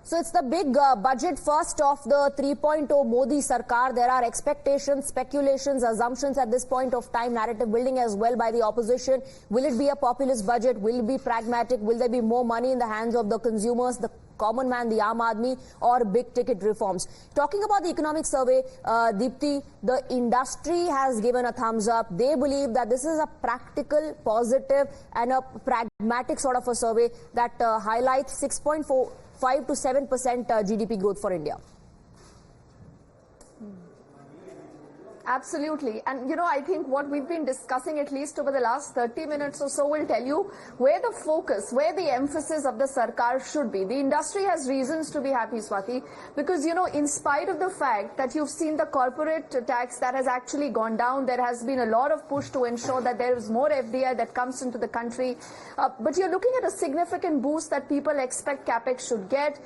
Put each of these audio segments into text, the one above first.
So it's the big budget first of the 3.0 Modi Sarkar. There are expectations, speculations, assumptions at this point of time, narrative building as well by the opposition. Will it be a populist budget? Will it be pragmatic? Will there be more money in the hands of the consumers, the common man, the Aam Aadmi, or big ticket reforms? Talking about the economic survey, Deepti, the industry has given a thumbs up. They believe that this is a practical, positive and a pragmatic sort of a survey that highlights 6.45 to 7% GDP growth for India. Absolutely. And, you know, I think what we've been discussing at least over the last 30 minutes or so will tell you where the focus, where the emphasis of the Sarkar should be. The industry has reasons to be happy, Swati, because, you know, in spite of the fact that you've seen the corporate tax that has actually gone down, there has been a lot of push to ensure that there is more FDI that comes into the country. But you're looking at a significant boost that people expect CapEx should get.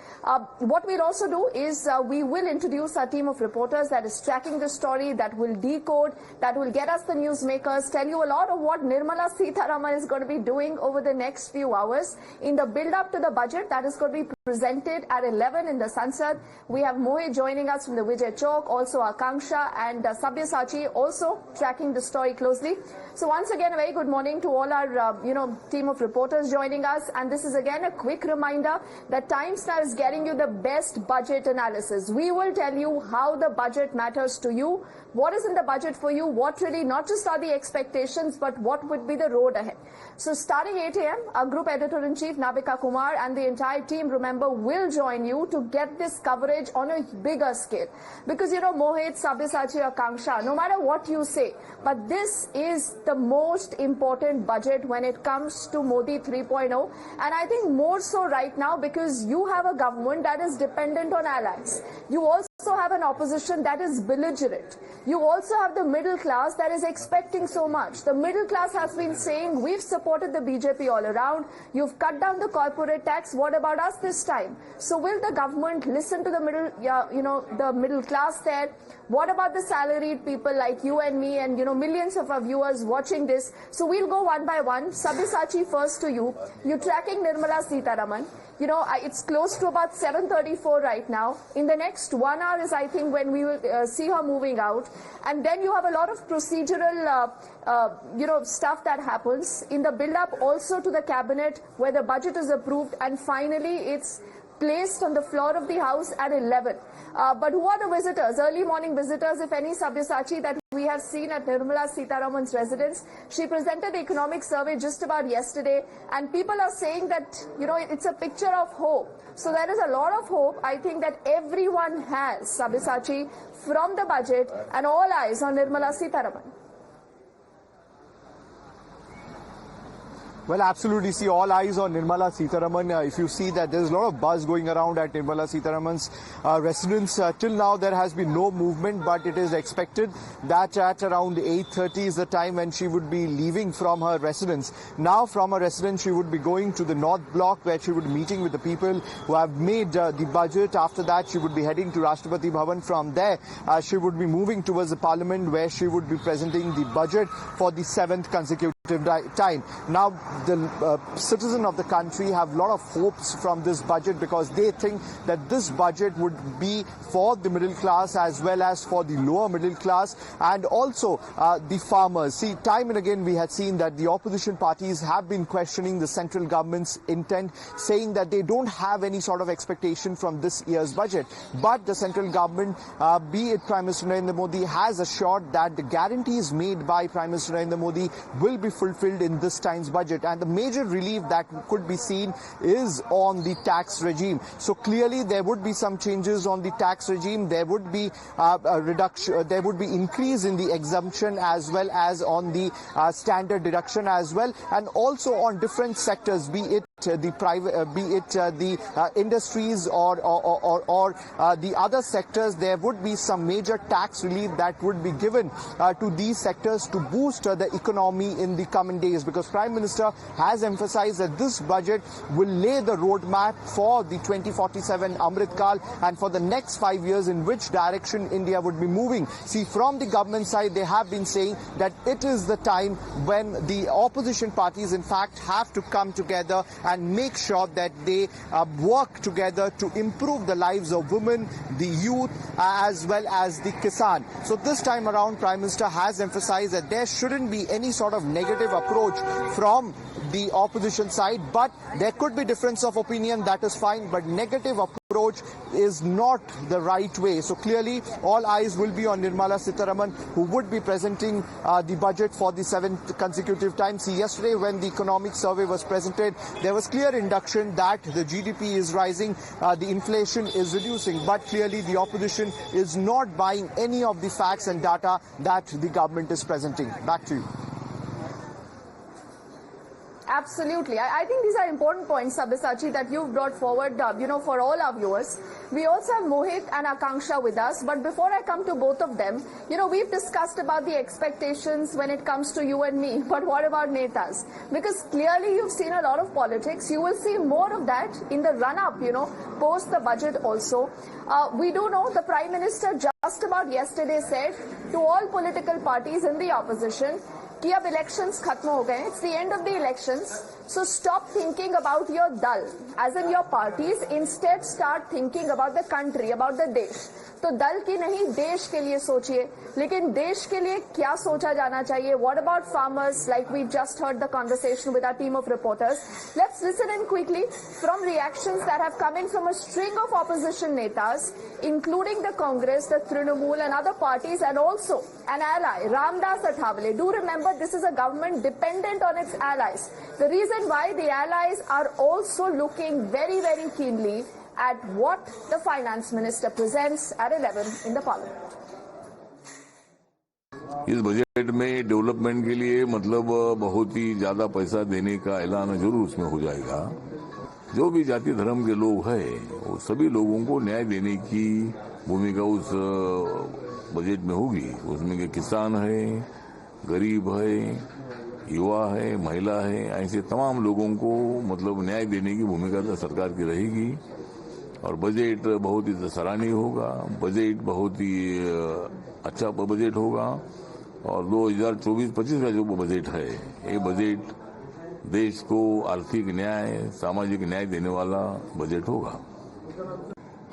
What we'll also do is we will introduce our team of reporters that is tracking the story, that will decode, that will get us the newsmakers, tell you a lot of what Nirmala Sitharaman is going to be doing over the next few hours in the build-up to the budget that is going to be presented at 11 in the Sansad. We have Mohit joining us from the Vijay Chowk, also Akanksha and Sabyasachi also tracking the story closely. So once again, a very good morning to all our, team of reporters joining us. And this is again a quick reminder that Times Now is getting you the best budget analysis. We will tell you how the budget matters to you, what is in the budget for you, what really not just are the expectations, but what would be the road ahead. So starting 8 a.m., our group editor-in-chief Nabika Kumar and the entire team, remember, will join you to get this coverage on a bigger scale. Because, you know, Mohit, Sabyasachi, Akanksha, no matter what you say, but this is the most important budget when it comes to Modi 3.0. And I think more so right now because you have a government that is dependent on allies. You also have an opposition that is belligerent. You also have the middle class that is expecting so much. The middle class has been saying, we've supported the BJP all around. You've cut down the corporate tax. What about us this time? So will the government listen to the middle class there? What about the salaried people like you and me and, millions of our viewers watching this? So we'll go one by one. Sabyasachi, first to you. You're tracking Nirmala Sitharaman. It's close to about 7:34 right now. In the next 1 hour is, I think, when we will see her moving out. And then you have a lot of procedural, stuff that happens in the build-up also to the cabinet where the budget is approved. And finally, it's placed on the floor of the House at 11. But who are the visitors, early morning visitors, if any, Sabyasachi, that we have seen at Nirmala Sitharaman's residence? She presented the economic survey just about yesterday, and people are saying that, it's a picture of hope. So there is a lot of hope, I think, that everyone has, Sabyasachi, from the budget, and all eyes on Nirmala Sitharaman. Well, absolutely. See, all eyes on Nirmala Sitharaman. If you see that there's a lot of buzz going around at Nirmala Sitharaman's residence. Till now, there has been no movement, but it is expected that at around 8:30 is the time when she would be leaving from her residence. Now, from her residence, she would be going to the North Block, where she would be meeting with the people who have made the budget. After that, she would be heading to Rashtrapati Bhavan. From there, she would be moving towards the Parliament, where she would be presenting the budget for the 7th consecutive time. Now, the citizens of the country have a lot of hopes from this budget because they think that this budget would be for the middle class as well as for the lower middle class and also the farmers. See, time and again we had seen that the opposition parties have been questioning the central government's intent, saying that they don't have any sort of expectation from this year's budget. But the central government, be it Prime Minister Narendra Modi, has assured that the guarantees made by Prime Minister Narendra Modi will be fulfilled in this time's budget. And the major relief that could be seen is on the tax regime. So clearly there would be some changes on the tax regime. There would be a reduction, there would be increase in the exemption as well as on the standard deduction as well, and also on different sectors, be it the private, the industries or the other sectors. There would be some major tax relief that would be given to these sectors to boost the economy in the the coming days, because Prime Minister has emphasized that this budget will lay the roadmap for the 2047 Amrit Kal and for the next 5 years in which direction India would be moving. See, from the government side, they have been saying that it is the time when the opposition parties, in fact, have to come together and make sure that they work together to improve the lives of women, the youth, as well as the Kisan. So this time around, Prime Minister has emphasized that there shouldn't be any sort of negative approach from the opposition side, but there could be difference of opinion, that is fine, but negative approach is not the right way. So clearly all eyes will be on Nirmala Sitharaman, who would be presenting the budget for the 7th consecutive time. See, yesterday when the economic survey was presented, there was clear induction that the GDP is rising, the inflation is reducing, but clearly the opposition is not buying any of the facts and data that the government is presenting. Back to you. Absolutely. I think these are important points, Sabyasachi, that you've brought forward, for all our viewers. We also have Mohit and Akanksha with us. But before I come to both of them, we've discussed about the expectations when it comes to you and me. But what about Netas? Because clearly you've seen a lot of politics. You will see more of that in the run-up, post the budget also. We do know the Prime Minister just about yesterday said to all political parties in the opposition, कि अब elections खत्म हो गए, it's the end of the elections, so stop thinking about your dal, as in your parties, instead start thinking about the country, about the देश. तो दल की नहीं, देश के लिए सोचिए. लेकिन देश के लिए क्या सोचा जाना चाहिए? What about farmers? Like we just heard the conversation with our team of reporters. Let's listen in quickly from reactions that have come in from a string of opposition netas, including the Congress, the Trinamool and other parties, and also an ally, Ramdas Athawale. Do remember, this is a government dependent on its allies. The reason why the allies are also looking very, very keenly at what the finance minister presents at 11 in the parliament. इस budget में development के लिए मतलब बहुत ही ज्यादा पैसा देने का ऐलान जरूर उसमें हो जाएगा. जो भी जाति धर्म के लोग हैं, वो सभी लोगों को न्याय देने की भूमिका उस बजट में होगी. उसमें के किसान है, गरीब है, युवा है, महिला है, ऐसे तमाम लोगों को मतलब न्याय देने की भूमिका तो सरकार की रहेगी. और बजट बहुत ही सराहनीय होगा. बजट बहुत ही अच्छा बजट होगा. और 2024-25 का जो बजट है, ये बजट देश को आर्थिक न्याय, सामाजिक न्याय देने वाला बजट होगा.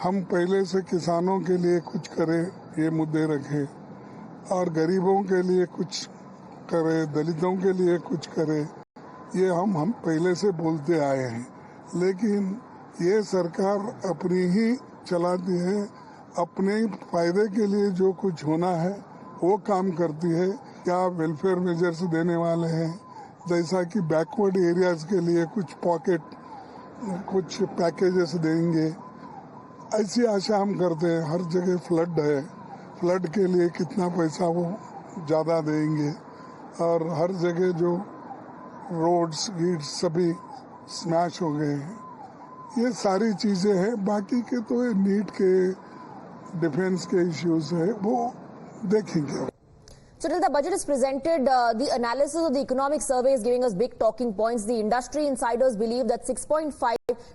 हम पहले से किसानों के लिए कुछ करें, ये मुद्दे रखें, और गरीबों के लिए कुछ करें, दलितों के लिए कुछ करें, ये हम पहले से बोलते आए हैं. लेकिन ये सरकार अपनी ही चलाती है, अपने फायदे के लिए जो कुछ होना है वो काम करती है. क्या वेलफेयर मेजर्स देने वाले हैं, जैसा कि बैकवर्ड एरियाज के लिए कुछ पॉकेट, कुछ पैकेजेस देंगे, ऐसी आशा हम करते हैं. हर जगह फ्लड है, फ्लड के लिए कितना पैसा वो ज़्यादा देंगे. और हर जगह जो रोड्स गीड्स सभी स्मैश हो गए हैं. ये सारी चीजें हैं. बाकी के तो नीट के, डिफेंस के इश्यूज है, वो देखेंगे. So till the budget is presented, the analysis of the economic survey is giving us big talking points. The industry insiders believe that 6.5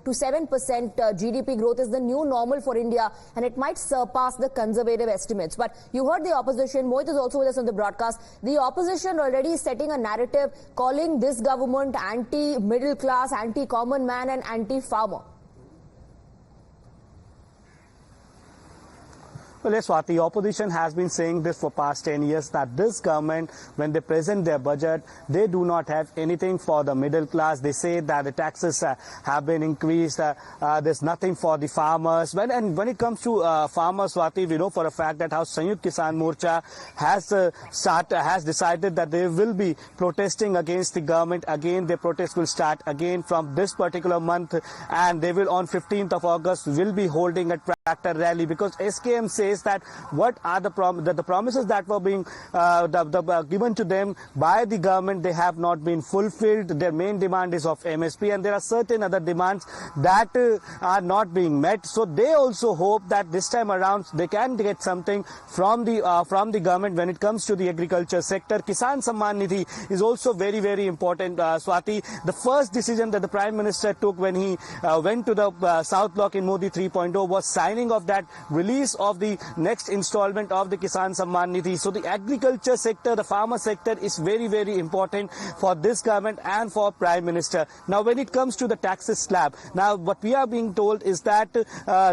to 7% GDP growth is the new normal for India, and it might surpass the conservative estimates. But you heard the opposition. Mohit is also with us on the broadcast. The opposition already setting a narrative calling this government anti-middle class, anti-common man and anti-farmer. Well, yes, Swati, the opposition has been saying this for past 10 years, that this government, when they present their budget, they do not have anything for the middle class. They say that the taxes have been increased. There's nothing for the farmers. And when it comes to farmers, Swati, we know for a fact that how Sanyukt Kisan Morcha has decided that they will be protesting against the government. Again, their protest will start again from this particular month, and they will on 15th of August will be holding a tractor rally, because SKM says that what are the promises that were being given to them by the government, they have not been fulfilled. Their main demand is of MSP, and there are certain other demands that are not being met. So they also hope that this time around they can get something from the government when it comes to the agriculture sector. Kisan Samman Nidhi is also very, very important, Swati. The first decision that the Prime Minister took when he went to the South Block in Modi 3.0 was signing of that release of the next installment of the Kisan Samman Nidhi. So the agriculture sector, the farmer sector is very, very important for this government and for Prime Minister. Now when it comes to the taxes slab, now what we are being told is that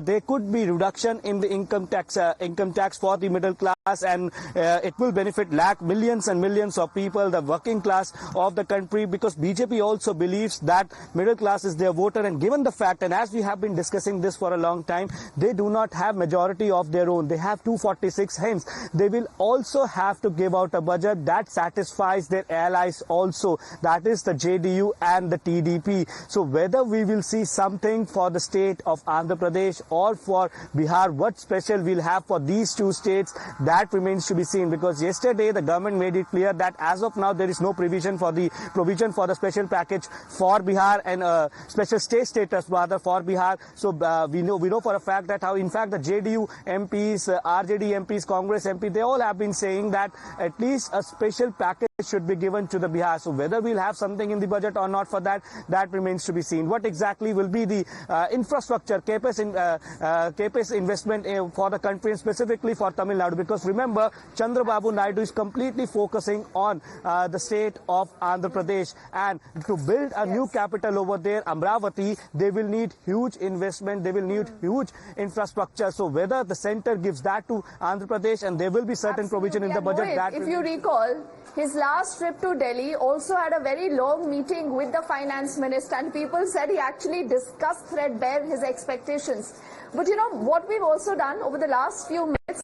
there could be reduction in the income tax for the middle class, and it will benefit millions and millions of people, the working class of the country, because BJP also believes that middle class is their voter. And given the fact, and as we have been discussing this for a long time, they do not have majority of their own. They have 246, hence they will also have to give out a budget that satisfies their allies also, that is the JDU and the TDP. So whether we will see something for the state of Andhra Pradesh or for Bihar, what special we'll have for these two states, that remains to be seen, because yesterday the government made it clear that as of now there is no provision for the special package for Bihar and special state status rather for Bihar. So we know for a fact that how in fact the JDU MPs, RJD MPs, Congress MP, they all have been saying that at least a special package should be given to the Bihar. So whether we'll have something in the budget or not for that remains to be seen. What exactly will be the infrastructure CapEx investment for the country, and specifically for Tamil Nadu, because remember Chandrababu Naidu is completely focusing on the state of Andhra Pradesh, and to build a new capital over there, Amravati, they will need huge investment, they will need huge infrastructure. So whether the center gives that to Andhra Pradesh, and there will be certain provision in the budget. If you recall, his last trip to Delhi also had a very long meeting with the finance minister, and people said he actually discussed threadbare his expectations. But you know what we've also done over the last few minutes,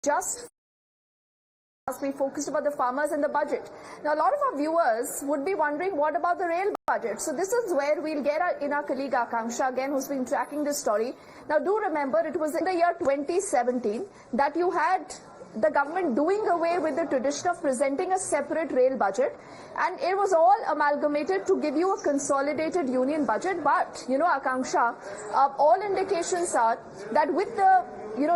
just we focused about the farmers and the budget. Now a lot of our viewers would be wondering, what about the rail budget? So this is where we'll get our colleague Akanksha again, who's been tracking this story. Now do remember, it was in the year 2017 that you had the government doing away with the tradition of presenting a separate rail budget, and it was all amalgamated to give you a consolidated union budget. But you know, Akanksha, all indications are that with the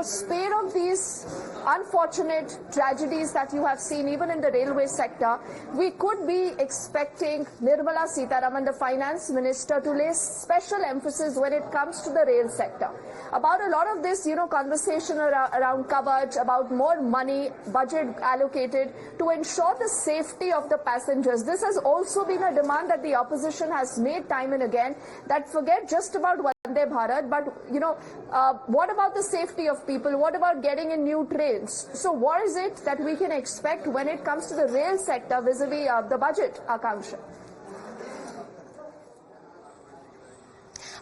spate of these unfortunate tragedies that you have seen even in the railway sector, we could be expecting Nirmala Sitharaman, the finance minister, to lay special emphasis when it comes to the rail sector. About a lot of this, conversation around coverage, about more money, budget allocated to ensure the safety of the passengers. This has also been a demand that the opposition has made time and again, that forget just about Vande Bharat, but what about the safety of people? What about getting in new trains? So what is it that we can expect when it comes to the rail sector vis-a-vis the budget, Akanksha?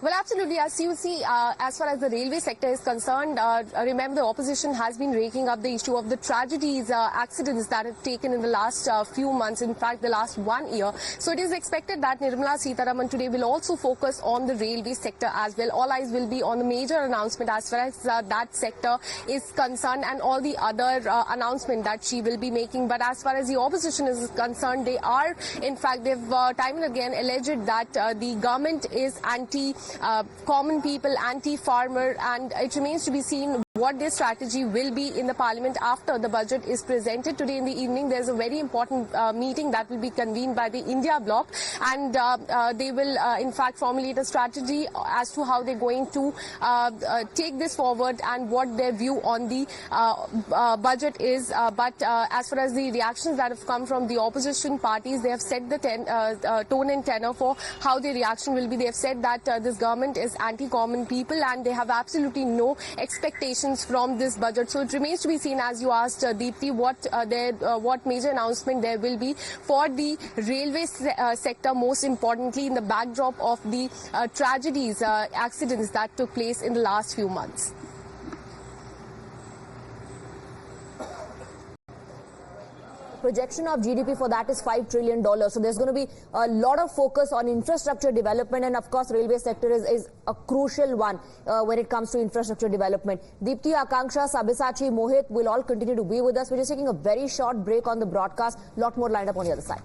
Well, absolutely. As you see, as far as the railway sector is concerned, remember the opposition has been raking up the issue of the tragedies, accidents that have taken in the last few months, in fact, the last 1 year. So it is expected that Nirmala Sitharaman today will also focus on the railway sector as well. All eyes will be on the major announcement as far as that sector is concerned, and all the other announcement that she will be making. But as far as the opposition is concerned, they are, in fact, they've time and again alleged that the government is anti-common people, anti-farmer, and it remains to be seen what their strategy will be in the parliament after the budget is presented. Today in the evening, there's a very important meeting that will be convened by the India bloc, and they will in fact formulate a strategy as to how they're going to take this forward and what their view on the budget is. But as far as the reactions that have come from the opposition parties, they have set the tone and tenor for how the reaction will be. They have said that this government is anti-common people and they have absolutely no expectations from this budget. So it remains to be seen, as you asked, Deepthi, what major announcement there will be for the railway sector, most importantly in the backdrop of the tragedies, accidents that took place in the last few months. projection of GDP for that is $5 trillion. So there's going to be a lot of focus on infrastructure development, and of course railway sector is a crucial one when it comes to infrastructure development. Deepti, Akanksha, Sabyasachi, Mohit will all continue to be with us. We're just taking a very short break on the broadcast. Lot more lined up on the other side.